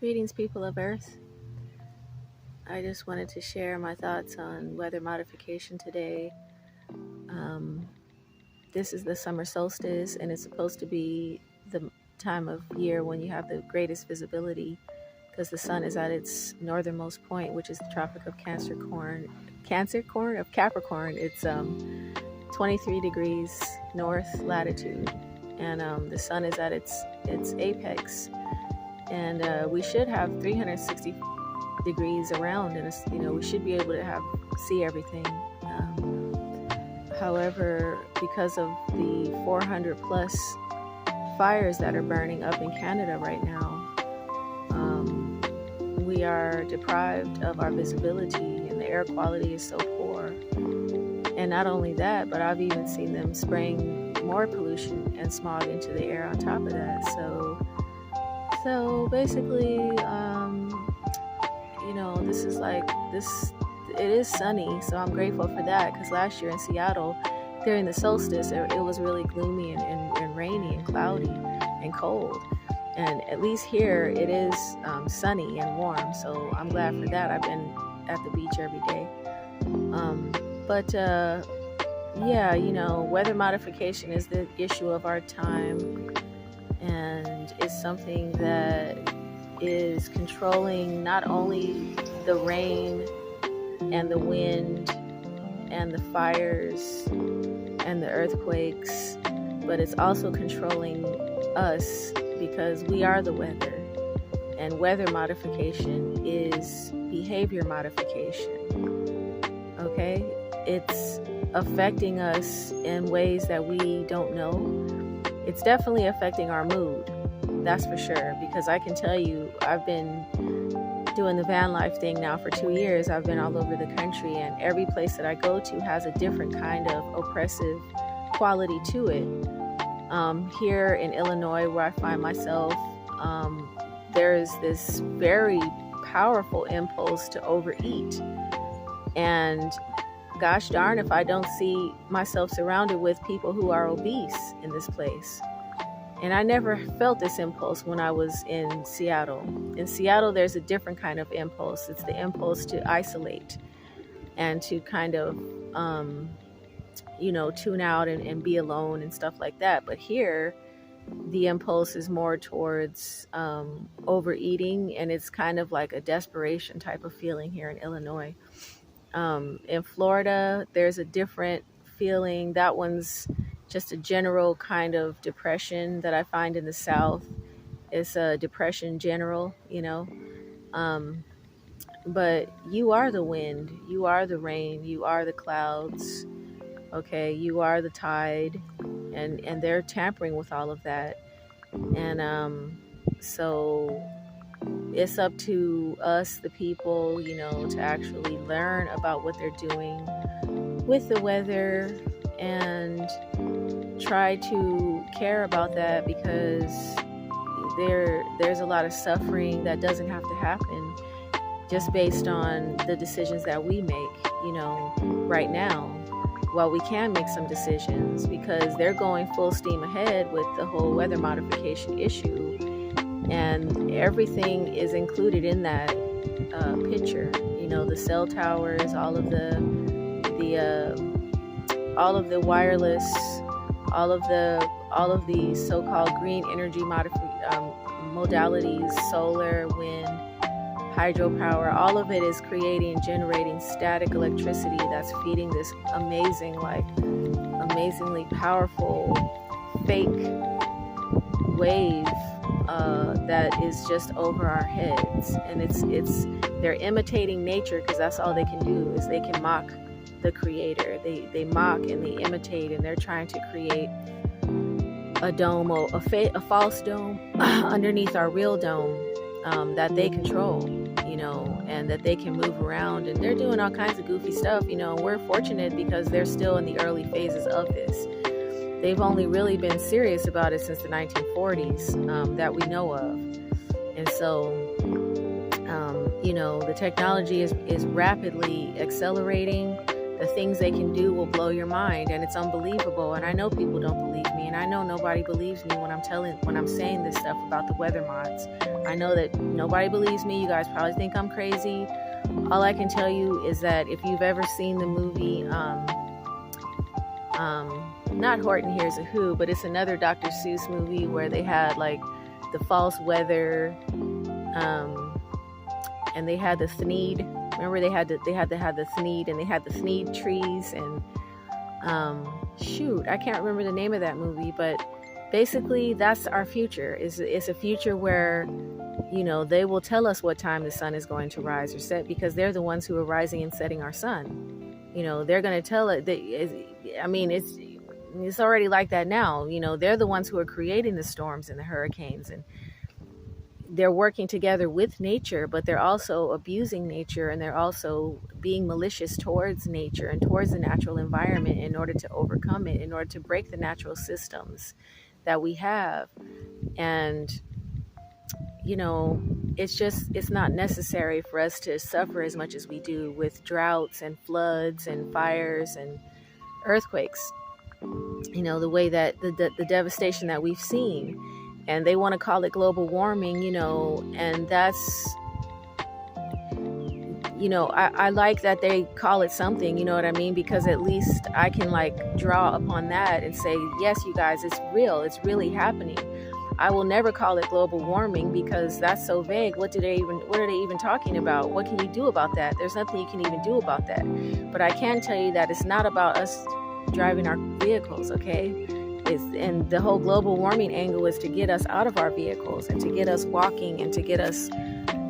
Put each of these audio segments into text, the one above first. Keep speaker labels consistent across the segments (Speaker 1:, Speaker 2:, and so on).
Speaker 1: Greetings, people of Earth. I just wanted to share my thoughts on weather modification today. This is the summer solstice, and it's supposed to be the time of year when you have the greatest visibility because the sun is at its northernmost point, which is the Tropic of Capricorn. It's 23 degrees north latitude, and the sun is at its apex. And we should have 360 degrees around, and we should be able to see everything. However, because of the 400 plus fires that are burning up in Canada right now, we are deprived of our visibility, and the air quality is so poor. And not only that, but I've even seen them spraying more pollution and smog into the air on top of that. So basically, it is sunny, so I'm grateful for that, because last year in Seattle, during the solstice, it was really gloomy and rainy and cloudy and cold. And at least here, it is sunny and warm, so I'm glad for that. I've been at the beach every day. Weather modification is the issue of our time, and it's something that is controlling not only the rain and the wind and the fires and the earthquakes, but it's also controlling us, because we are the weather, and weather modification is behavior modification. Okay? It's affecting us in ways that we don't know. It's definitely affecting our mood, that's for sure, because I can tell you, I've been doing the van life thing now for 2 years. I've been all over the country, and every place that I go to has a different kind of oppressive quality to it. Here in Illinois, where I find myself, there is this very powerful impulse to overeat. And gosh darn if I don't see myself surrounded with people who are obese in this place. And I never felt this impulse when I was in Seattle. In Seattle, there's a different kind of impulse. It's the impulse to isolate and to kind of, tune out and be alone and stuff like that. But here, the impulse is more towards overeating, and it's kind of like a desperation type of feeling here in Illinois. In Florida, there's a different feeling. That one's just a general kind of depression that I find in the South. It's a depression general, but you are the wind, you are the rain, you are the clouds, okay? You are the tide, and they're tampering with all of that. And so it's up to us, the people, to actually learn about what they're doing with the weather and try to care about that, because there's a lot of suffering that doesn't have to happen just based on the decisions that we make, right now. Well, we can make some decisions, because they're going full steam ahead with the whole weather modification issue, and everything is included in that picture. The cell towers, all of the wireless, all of the so-called green energy modalities, solar, wind, hydropower, all of it is generating static electricity that's feeding this amazingly powerful fake wave that is just over our heads. And they're imitating nature, because that's all they can do, is they can mock the creator. They mock and they imitate, and they're trying to create a dome, a false dome underneath our real dome that they control, and that they can move around, and they're doing all kinds of goofy stuff, We're fortunate because they're still in the early phases of this. They've only really been serious about it since the 1940s that we know of. And so the technology is rapidly accelerating. The things they can do will blow your mind, and it's unbelievable. And I know people don't believe me, and I know nobody believes me when I'm saying this stuff about the weather mods. I know that nobody believes me. You guys probably think I'm crazy. All I can tell you is that if you've ever seen the movie, not Horton Hears a Who, but it's another Dr. Seuss movie where they had like the false weather, and they had the Thneed. Remember, they had to have the Thneed, and they had the Thneed trees, and shoot, I can't remember the name of that movie, but basically that's our future. It's a future where, you know, they will tell us what time the sun is going to rise or set, because they're the ones who are rising and setting our sun. You know, they're going to tell it. I mean, it's already like that now. You know, they're the ones who are creating the storms and the hurricanes, and they're working together with nature, but they're also abusing nature, and they're also being malicious towards nature and towards the natural environment in order to overcome it, in order to break the natural systems that we have. And, you know, it's not necessary for us to suffer as much as we do with droughts and floods and fires and earthquakes. You know, the way that the devastation that we've seen. And they want to call it global warming, you know, and that's, you know, I like that they call it something, you know what I mean? Because at least I can like draw upon that and say, yes, you guys, it's real. It's really happening. I will never call it global warming because that's so vague. What are they even talking about? What can you do about that? There's nothing you can even do about that. But I can tell you that it's not about us driving our vehicles, okay? And the whole global warming angle is to get us out of our vehicles and to get us walking and to get us,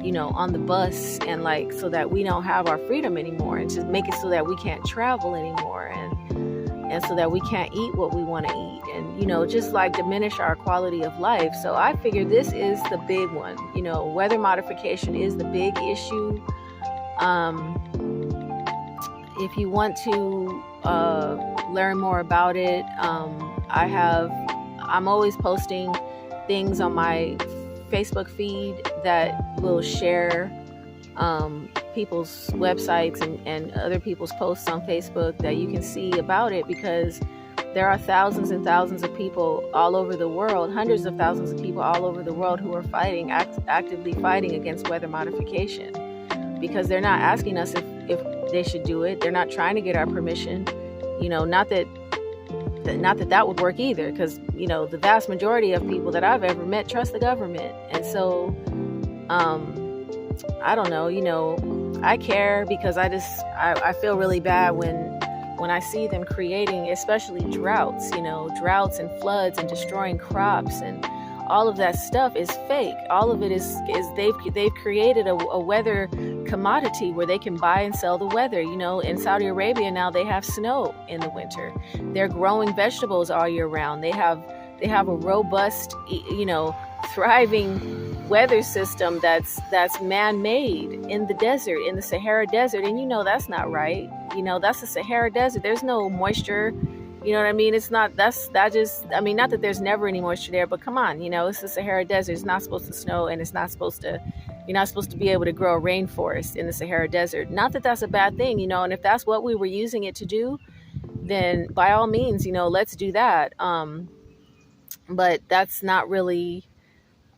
Speaker 1: you know, on the bus, and like so that we don't have our freedom anymore, and to make it so that we can't travel anymore, and so that we can't eat what we want to eat, and, you know, just like diminish our quality of life. So I figure this is the big one. You know, weather modification is the big issue. If you want to learn more about it, I'm always posting things on my Facebook feed that will share people's websites and other people's posts on Facebook that you can see about it, because there are thousands and thousands of people all over the world, hundreds of thousands of people all over the world who are actively fighting against weather modification, because they're not asking us if they should do it. They're not trying to get our permission. You know, not that would work either, because, you know, the vast majority of people that I've ever met trust the government. And so, I don't know, you know, I care because I feel really bad when I see them creating, especially droughts, you know, droughts and floods and destroying crops, and all of that stuff is fake. All of it is they've created a weather commodity where they can buy and sell the weather. You know, in Saudi Arabia now they have snow in the winter. They're growing vegetables all year round. They have a robust, you know, thriving weather system that's man-made in the desert, in the Sahara Desert. And you know that's not right. You know, that's the Sahara Desert. There's no moisture. You know what I mean? It's not, not that there's never any moisture there, but come on, you know, it's the Sahara Desert. It's not supposed to snow, and you're not supposed to be able to grow a rainforest in the Sahara Desert. Not that that's a bad thing, you know, and if that's what we were using it to do, then by all means, you know, let's do that. But that's not really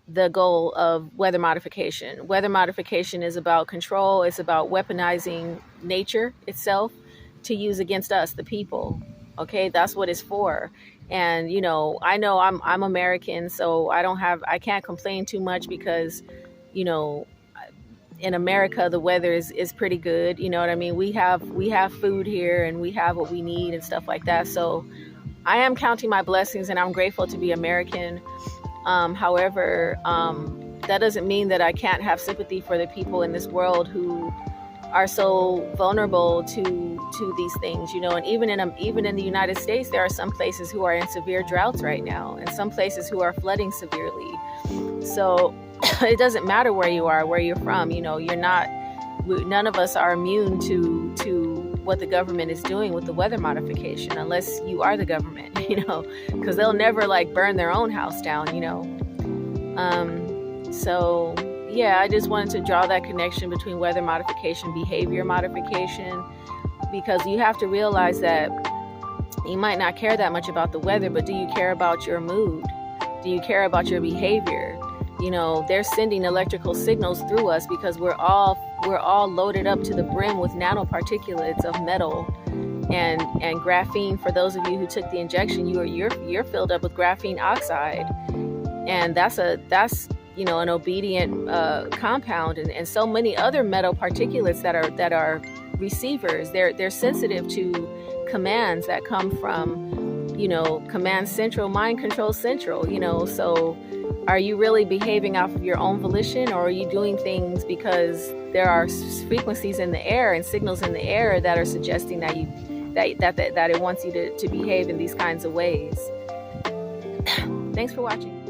Speaker 1: the goal of weather modification. Weather modification is about control. It's about weaponizing nature itself to use against us, the people. Okay, that's what it's for. And, you know I'm American, so I can't complain too much because, you know, in America the weather is pretty good. You know what I mean? We have food here, and we have what we need and stuff like that. So I am counting my blessings, and I'm grateful to be American. However, that doesn't mean that I can't have sympathy for the people in this world who are so vulnerable to these things, you know. And even in the United States, there are some places who are in severe droughts right now, and some places who are flooding severely. So it doesn't matter where you are, where you're from, you know. None of us are immune to what the government is doing with the weather modification, unless you are the government, you know, because they'll never like burn their own house down, you know. So yeah, I just wanted to draw that connection between weather modification, behavior modification. because you have to realize that you might not care that much about the weather, but do you care about your mood? Do you care about your behavior? You know, they're sending electrical signals through us because we're all loaded up to the brim with nanoparticulates of metal and graphene. For those of you who took the injection, you're filled up with graphene oxide, and that's you know, an obedient compound, and so many other metal particulates that are receivers. They're sensitive to commands that come from, you know, command central, mind control central, you know. So are you really behaving off of your own volition, or are you doing things because there are frequencies in the air and signals in the air that are suggesting that it wants you to behave in these kinds of ways? Thanks for watching.